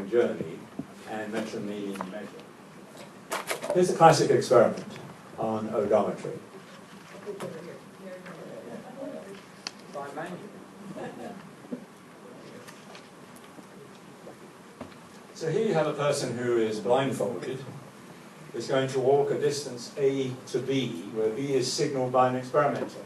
long journey and measure mean measure. Here's a classic experiment on odometry. By manual. So here you have a person who is blindfolded, is going to walk a distance A to B, where B is signaled by an experimenter.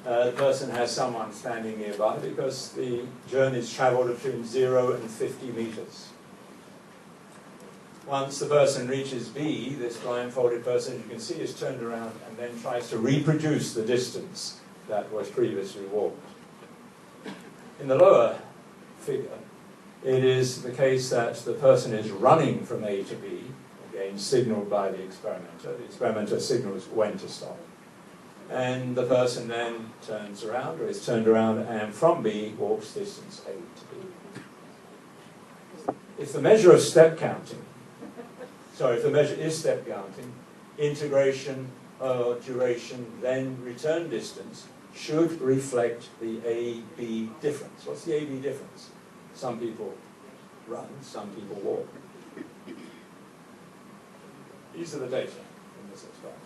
The person has someone standing nearby because the journey is travelled between 0 and 50 meters. Once the person reaches B, this blindfolded person, as you can see, is turned around and then tries to reproduce the distance that was previously walked. In the lower figure, it is the case that the person is running from A to B, again signaled by the experimenter. The experimenter signals when to stop. And the person then turns around, or is turned around, and from B walks distance A to B. If the measure of step counting, if the measure is step counting, integration or duration, then return distance should reflect the A-B difference. What's the A-B difference? Some people run, some people walk. These are the data in this experiment.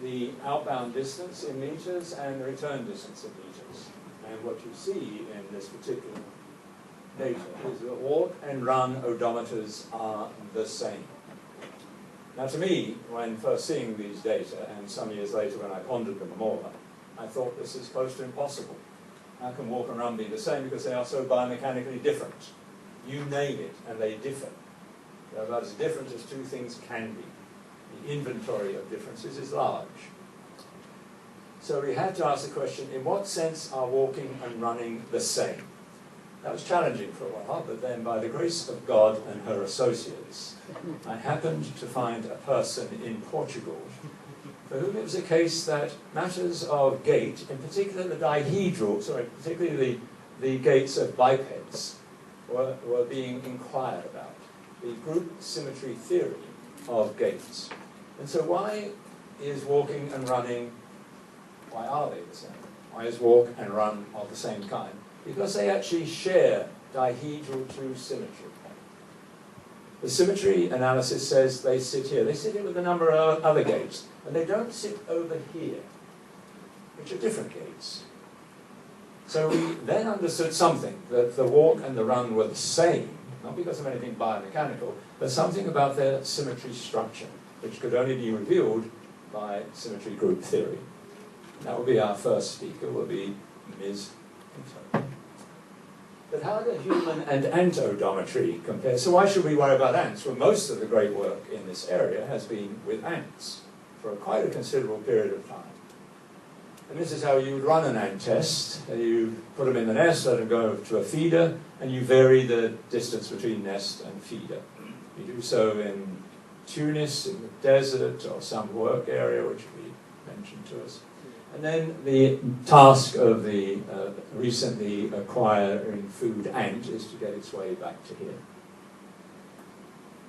The outbound distance in meters and the return distance in meters. And what you see in this particular data is that walk and run odometers are the same. Now to me, when first seeing these data, and some years later when I pondered them more, I thought this is close to impossible. How can walk and run be the same? Because they are so biomechanically different. You name it, and they differ. They're about as different as two things can be. The inventory of differences is large. So we had to ask the question, in what sense are walking and running the same? That was challenging for a while, but then by the grace of God and her associates, I happened to find a person in Portugal for whom it was a case that matters of gait, in particular the particularly the gaits of bipeds, were being inquired about. The group symmetry theory of gaits. And so why is walking and running, why are they the same? Why is walk and run of the same kind? Because they actually share dihedral to symmetry. The symmetry analysis says they sit here. They sit here with a number of other gaits, and they don't sit over here, which are different gaits. So we then understood something, that the walk and the run were the same, not because of anything biomechanical, but something about their symmetry structure, which could only be revealed by symmetry group theory. That will be our first speaker, will be Ms. Pinto. But how do human and ant odometry compare? So why should we worry about ants? Well, most of the great work in this area has been with ants for quite a considerable period of time. And this is how you would run an ant test. You put them in the nest, let them go to a feeder, and you vary the distance between nest and feeder. You do so in Tunis, in the desert, or some work area which we mentioned to us. And then the task of the recently acquiring food ant is to get its way back to here.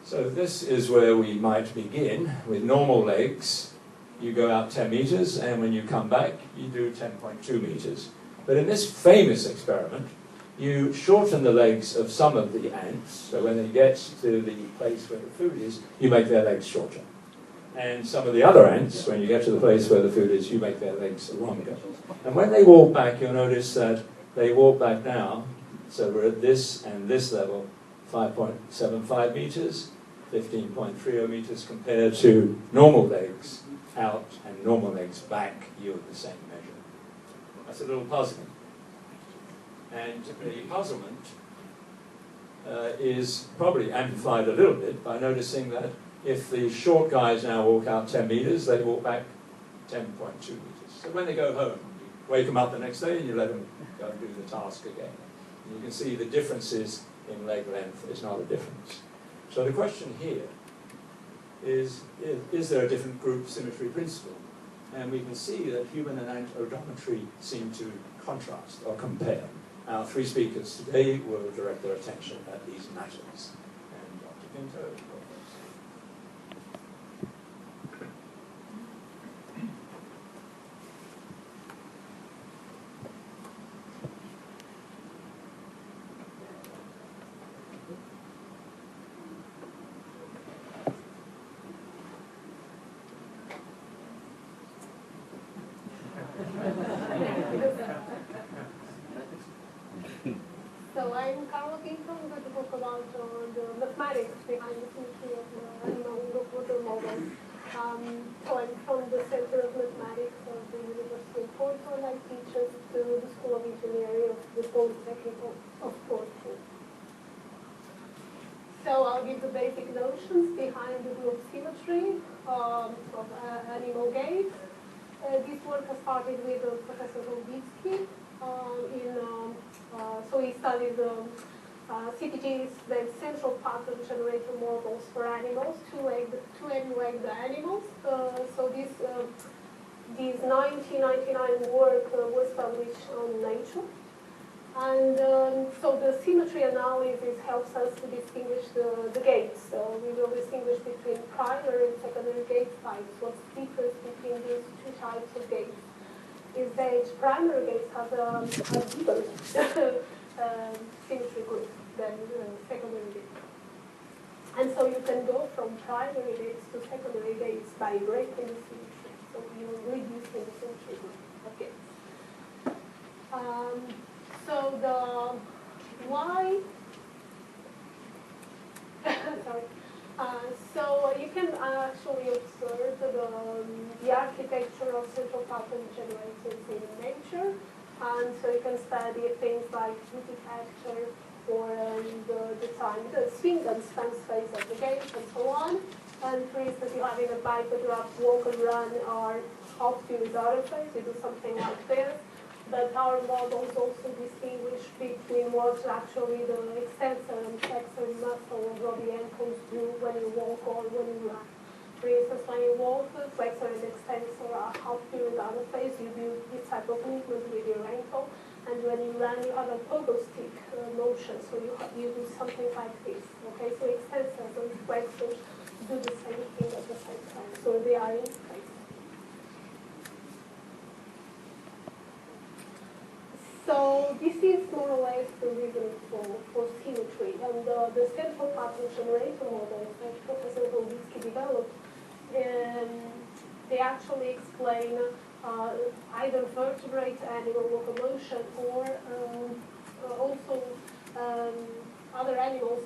So this is where we might begin. With normal legs, you go out 10 meters, and when you come back, you do 10.2 meters. But in this famous experiment, you shorten the legs of some of the ants, so when they get to the place where the food is, you make their legs shorter. And some of the other ants, when you get to the place where the food is, you make their legs longer. And when they walk back, you'll notice that they walk back now, so we're at this and this level, 5.75 meters, 15.30 meters compared to normal legs out and normal legs back, yield the same measure. That's a little puzzling. And the puzzlement is probably amplified a little bit by noticing that if the short guys now walk out 10 meters, they walk back 10.2 meters. So when they go home, you wake them up the next day and you let them go and do the task again. And you can see the differences in leg length is not a difference. So the question here is there a different group symmetry principle? And we can see that human and ant odometry seem to contrast or compare. Our three speakers today will direct their attention at these matters. And Dr. Pinto. I'm Carla Pinto. I'm going to talk about the mathematics behind the symmetry of the animal locomotor model. So I'm from the Center of Mathematics of the University of Portugal, and I teach at the School of Engineering of the Polytechnic of Portugal. So I'll give the basic notions behind the group symmetry of animal gait. This work has started with Professor Odometry. So he studied CPGs, the central pattern generator models for animals, two-end-legged animals. So this 1999 work was published on Nature. And so the symmetry analysis helps us to distinguish the gaits. So we will distinguish between primary and secondary gait types. What's the difference between these two types of gaits is that primary gaits have a deeper symmetry group than secondary gaits. And so you can go from primary gaits to secondary gaits by breaking the symmetry. So you're reducing the symmetry group of gaits. So the why, sorry. So you can actually observe the architecture of central pattern generators in nature, and so you can study things like duty factor or the time, the swing and stance phase of the gait, and so on. And for instance, you have in a bike that you have walk and run or half period auto phase, you do something like this. But our models also distinguish between what's actually the extensor and flexor muscle of the ankles do when you walk or when you run. For instance, when you walk, flexor and extensor are half period out of phase. You do this type of movement with your ankle. And when you run, you have a pogo stick motion. So you do something like this. Okay, so extensors and flexors do the same thing at the same time. So they are in phase. So this is more or less the reason for symmetry. And the central pattern generator models that Professor Odometry developed, they actually explain either vertebrate animal locomotion or also other animals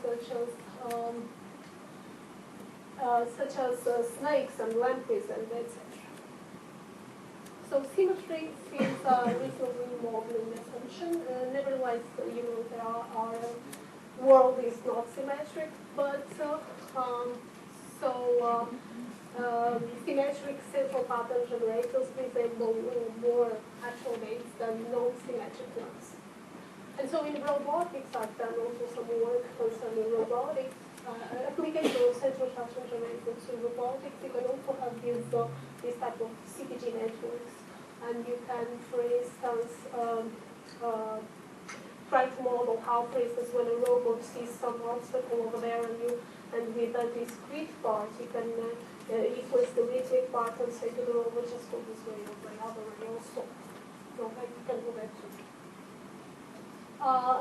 such as snakes and lampreys and etc. So symmetry seems a reasonably modeling assumption. Nevertheless, our world is not symmetric, but symmetric central pattern generators resemble more actual gaits than non-symmetric ones. And so in robotics, I've done also some work concerning robotics. Application of central pattern generators in robotics, you can also have this type of CPG networks. And you can, for instance, try to model how, for instance, when a robot sees some obstacle over there and with a discrete part, you can equals the reject part and say to the robot, just go this way or the other way also. So you can do that too.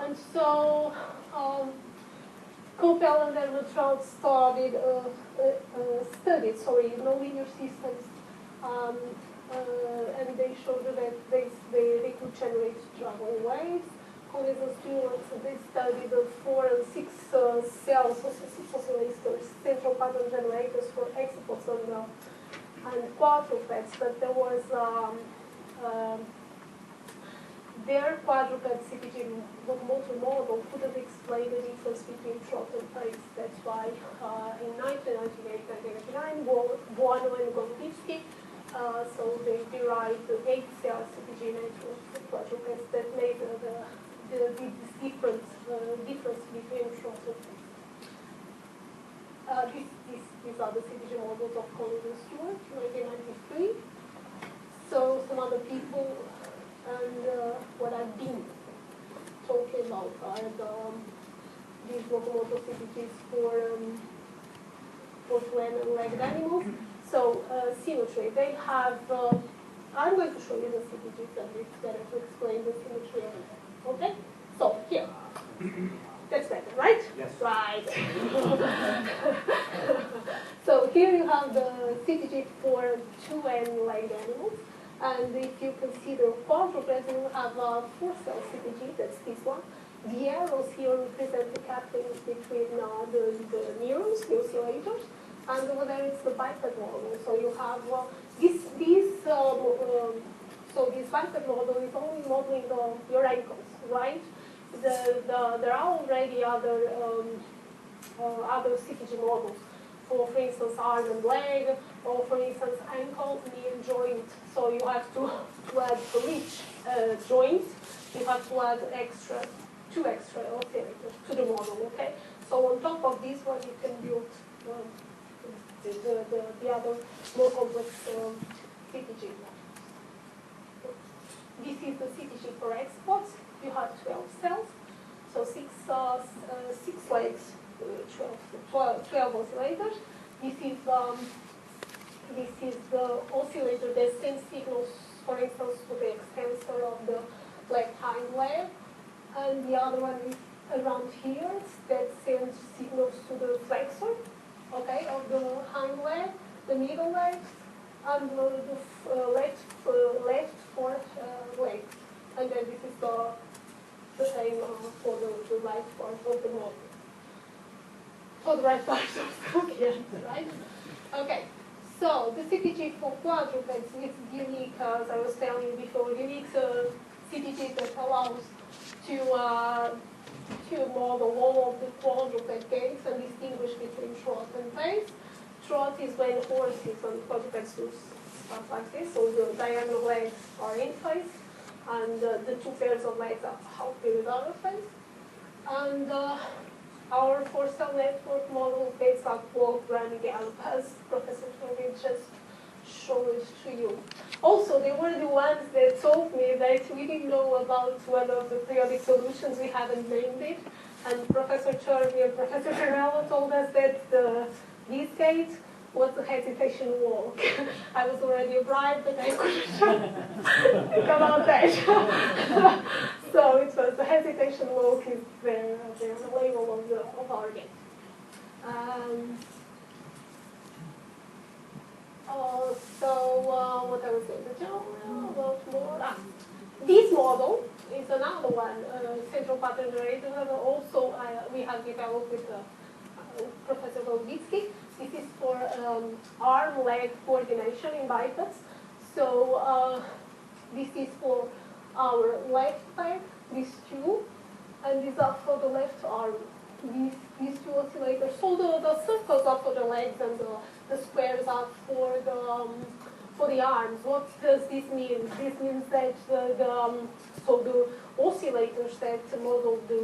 And so, Coppell and Ermentrout started studied nonlinear systems, and they showed that they could generate traveling waves. Collins and Stewart, they studied the 4 and 6 cells, oscillators, central pattern generators for hexapods and quadrupeds, but there was their quadruped CPG locomotor model couldn't explain the difference between trot and pace. That's why in 1998-1999, Buono and Golditsky, so they derived the 8-cell CPG network for quadrupeds that made this difference between trot and pace. These are the CPG models of Collins and Stewart, 1993. So some other people. And what I've been talking about are these locomotor CPGs for two-legged animals. So symmetry, they have, I'm going to show you the CPGs and it's better to explain the symmetry of it. Okay? So here, that's better, right? Yes. Right. So here you have the CPG for two-legged animals. And if you consider quadrupeds, you have a 4-cell CPG, that's this one. The arrows here represent the couplings between the neurons, the oscillators, and over there it's the biped model. So you have so this biped model is only modeling your ankles, right? There are already other CPG models for instance, arm and leg, or for instance, ankle, knee, and joint. So you have to add for each joint, you have to add two extra oscillators to the model, okay? So on top of this one, you can build the other more complex CPG. This is the CPG for exports. You have 12 cells, so six legs, 12 oscillators. This is the oscillator that sends signals, for instance, to the extensor of the left hind leg, and the other one is around here that sends signals to the flexor, okay, of the hind leg, the middle leg, and the left fourth leg, and then this is the same for the right part of the model. For the right part of the hand, right? Okay, so the CPG for quadrupeds is unique, as I was telling you before, unique CPG that allows to model all of the quadruped gaits and distinguish between trot and pace. Trot is when horses and quadrupeds do stuff like this, so the diagonal legs are in phase, and the two pairs of legs are half period out of phase. And our 4-cell network model based on walk, run, gallop, as Professor Turvey just showed to you. Also, they were the ones that told me that we didn't know about one of the periodic solutions, we haven't named it, and Professor Turvey and Professor Carla told us that this gait was the hesitation walk. I was already a bride, but I couldn't think about that. So it was the hesitation walk is the label of our game. What I was going to tell you about more. This model is another one, central pattern generator. Also, we have developed with Professor Volvitsky. This is for arm-leg coordination in bipeds. So this is for our left leg, these two, and these are for the left arm. These two oscillators. So the circles are for the legs and the squares are for the arms. What does this mean? This means that the oscillators that model the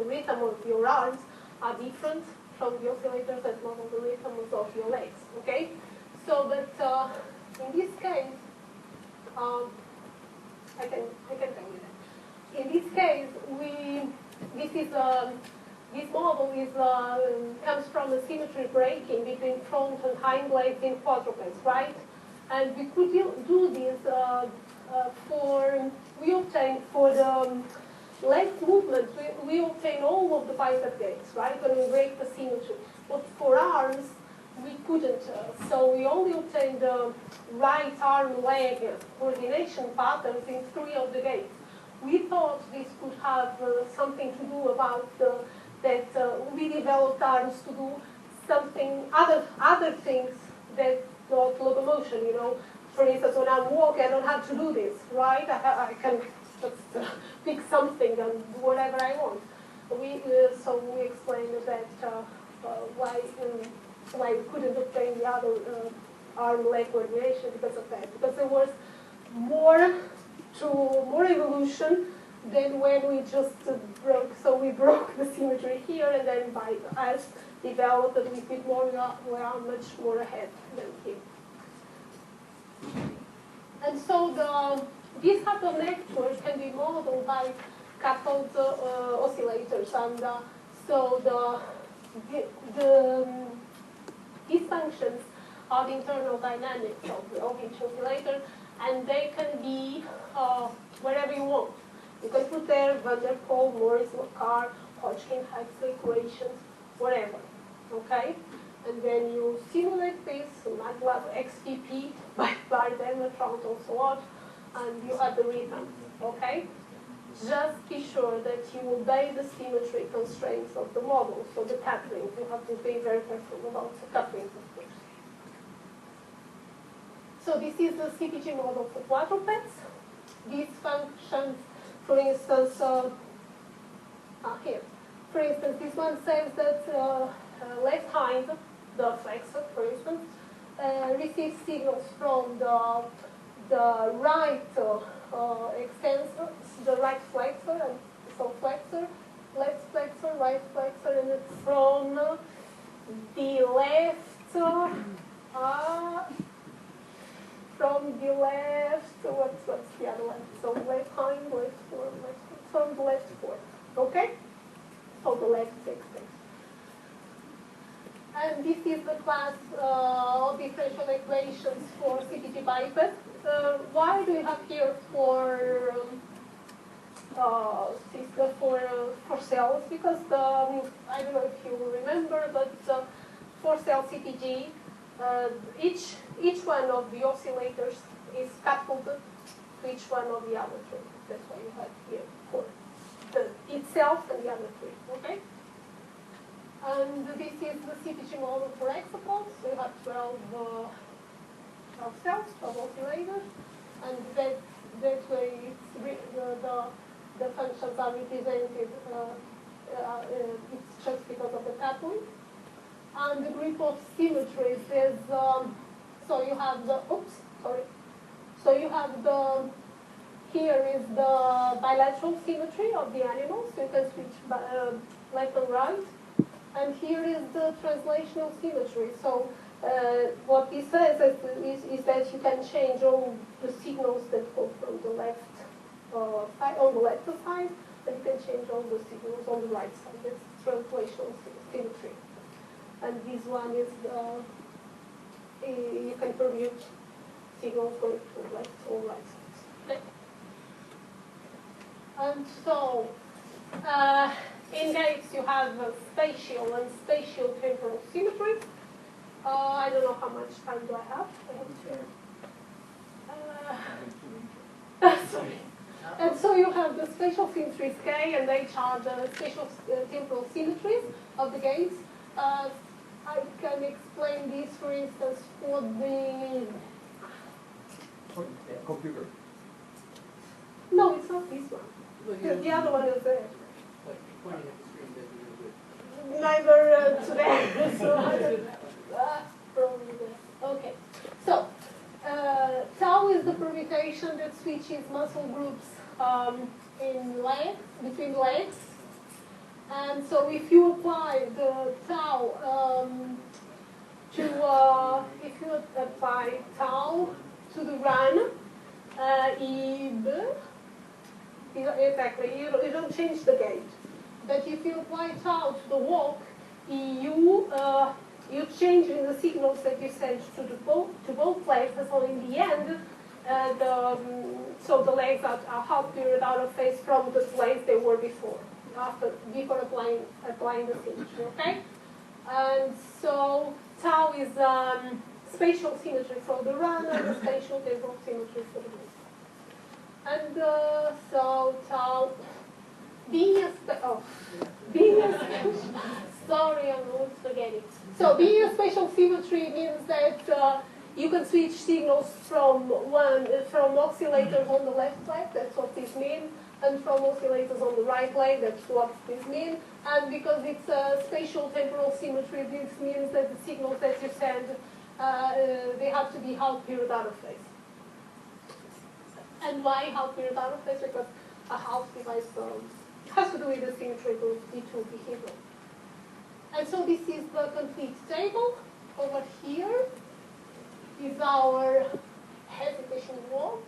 rhythm of your arms are different from the oscillators that model the rhythm of your legs. Okay. So, but in this case, I can tell you that. In this case, this model comes from a symmetry breaking between front and hind legs in quadrupeds, right? And we could do this we obtain for the left movement, we obtain all of the bicep gaits, right? When we break the symmetry. But for arms, we couldn't. So we only obtained the right arm leg coordination patterns in 3 of the gaits. We thought this could have something to do about that we developed arms to do something, other things that not locomotion, you know. For instance, when I'm walking, I don't have to do this, right? I can just pick something and do whatever I want. So we explained that why we couldn't obtain the other arm-leg coordination because of that. Because there was more evolution than when we just broke. So we broke the symmetry here, and then by us developed a little bit more, we are much more ahead than him. And so this type of network can be modeled by coupled oscillators, and so these functions are the internal dynamics of each oscillator, and they can be wherever you want. You can put there Van der Pol, Morris, Makar, Hodgkin-Huxley equations, whatever, okay? And then you simulate this, MATLAB, XPP, by Barden, and so on, and you have the rhythm, okay? just be sure that you obey the symmetry constraints of the model. So the couplings, you have to be very careful about the couplings, of course. So this is the CPG model for quadrupeds. These functions, for instance, here. For instance, this one says that left hind, the flexor, for instance, receives signals from the right extensor, the right flexor, and so flexor, left flexor, right flexor, and it's from the left, what's the other one? So left hind, left forward, from the left forward, okay? So the left extensor. And this is the class of differential equations for CPG biped. Why do you have here for cells? Because I don't know if you remember, but for cell CPG, each one of the oscillators is coupled to each one of the other three. That's why you have here for itself and the other three. Okay. And this is the CPG model for hexapods. So you have 12 cells, 12 oscillators, and that way the functions are represented. It's just because of the coupling. And the group of symmetries is so you have the So you have here is the bilateral symmetry of the animals. So you can switch left and right. And here is the translational symmetry. So what this says is that you can change all the signals that go from the left side, on the left side, and you can change all the signals on the right side. That's translational symmetry. And this one is you can permute signals going to left or right sides. And so in Gates, you have spatial and spatial temporal symmetry. I don't know how much time do I have. Sorry. And so you have the spatial symmetries K and H are the spatial temporal symmetries of the Gates. I can explain this, for instance, for the computer. No, it's not this one. The other one is there. Neither today. So I don't, probably there. Okay. So tau is the permutation that switches muscle groups in legs, between legs. And so if you apply the tau if you apply tau to the run, exactly, you don't change the gait. But if you apply tau to the walk, you change in the signals that you send to both legs. So in the end, so the legs are half period out of phase from the legs they were before applying the symmetry. Okay, and so tau is spatial symmetry for the run and the spatial temporal symmetry for the move. And so tau being a sorry, I'm all spaghetti. So being a spatial symmetry means that you can switch signals from oscillators on the left leg, that's what this means, and from oscillators on the right leg, that's what this means. And because it's a spatial temporal symmetry, this means that the signals that you send, they have to be half period out of phase. And why half period out of phase? Because a half device has to do with the symmetry of D2 behavior. And so this is the complete table. Over here is our hesitation walk.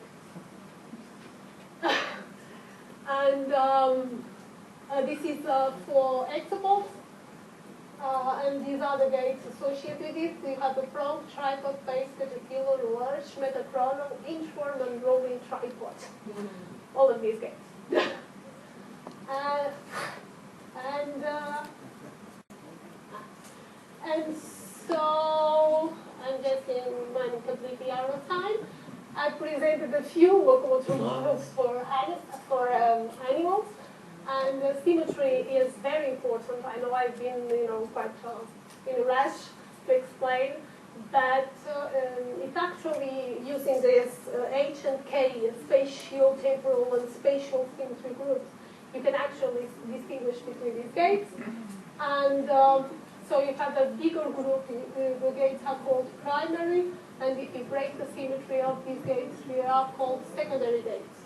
And this is for hexapods. And these are the gaits associated with it. We have the front, tripod, base, caterpillar, lurch, metachronal, inchworm, and rolling tripod. All of these gaits. And so I'm guessing I'm completely out of time. I presented a few locomotor models for animals, and symmetry is very important. I know I've been, quite in a rush to explain, but it's actually using this H and K, spatial, temporal, and spatial symmetry groups. You can actually distinguish between these gaits, and so you have a bigger group. The gaits are called primary, and if you break the symmetry of these gaits, they are called secondary gaits.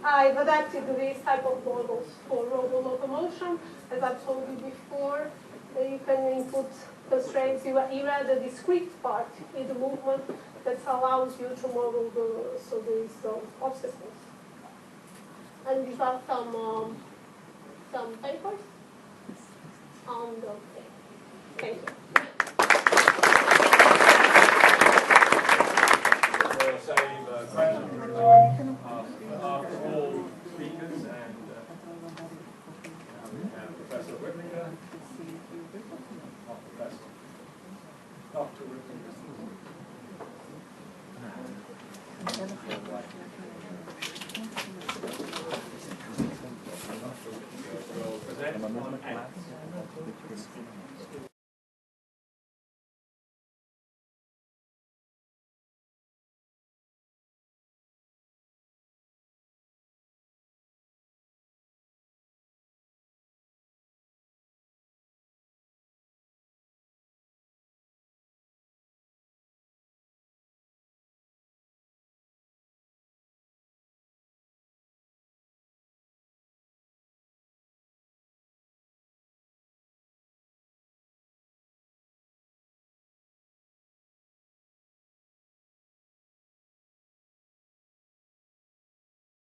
I've adapted these type of models for robo-locomotion. As I've told you before, you can input constraints. You add a discrete part in the movement that allows you to model these obstacles. And these are some papers on the thing. Thank you. We'll save questions after all speakers, and we have Professor Whitminger. Dr. Whitminger. Will present on ants.